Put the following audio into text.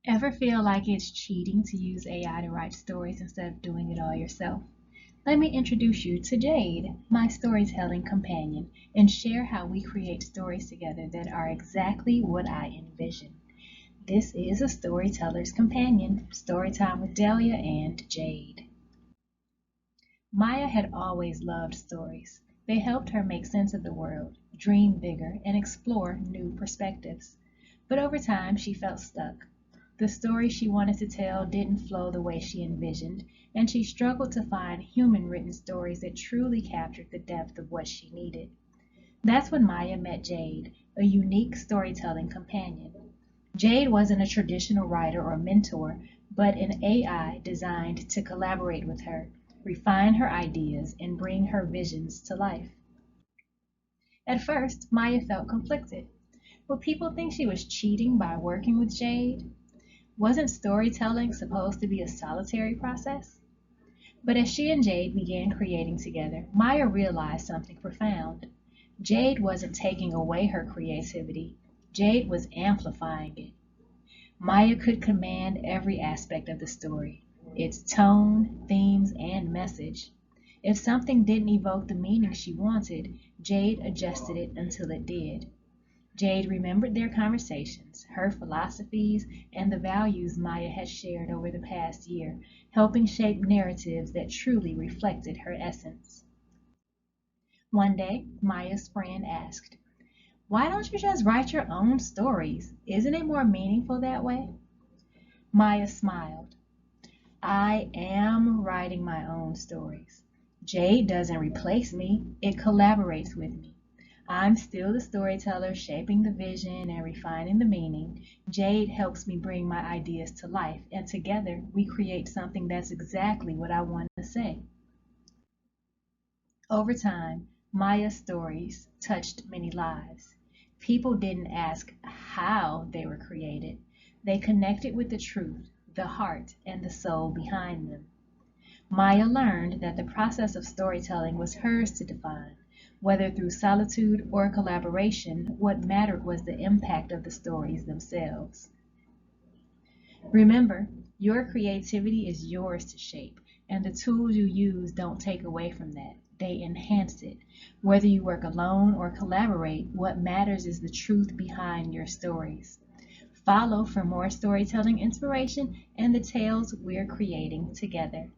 Ever feel like it's cheating to use AI to write stories instead of doing it all yourself? Let me introduce you to Jade, my storytelling companion, and share how we create stories together that are exactly what I envision. This is a Storyteller's Companion, Storytime with Delia and Jade. Maya had always loved stories. They helped her make sense of the world, dream bigger, and explore new perspectives. But over time, she felt stuck. The story she wanted to tell didn't flow the way she envisioned, and she struggled to find human written stories that truly captured the depth of what she needed. That's when Maya met Jade, a unique storytelling companion. Jade wasn't a traditional writer or mentor, but an AI designed to collaborate with her, refine her ideas, and bring her visions to life. At first, Maya felt conflicted. Would people think she was cheating by working with Jade? Wasn't storytelling supposed to be a solitary process? But as she and Jade began creating together, Maya realized something profound. Jade wasn't taking away her creativity, Jade was amplifying it. Maya could command every aspect of the story, its tone, themes, and message. If something didn't evoke the meaning she wanted, Jade adjusted it until it did. Jade remembered their conversations, her philosophies, and the values Maya had shared over the past year, helping shape narratives that truly reflected her essence. One day, Maya's friend asked, "Why don't you just write your own stories? Isn't it more meaningful that way?" Maya smiled. "I am writing my own stories. Jade doesn't replace me, it collaborates with me. I'm still the storyteller, shaping the vision and refining the meaning. Jade helps me bring my ideas to life, and together we create something that's exactly what I want to say." Over time, Maya's stories touched many lives. People didn't ask how they were created, they connected with the truth, the heart, and the soul behind them. Maya learned that the process of storytelling was hers to define. Whether through solitude or collaboration, what mattered was the impact of the stories themselves. Remember, your creativity is yours to shape, and the tools you use don't take away from that. They enhance it. Whether you work alone or collaborate, what matters is the truth behind your stories. Follow for more storytelling inspiration and the tales we're creating together.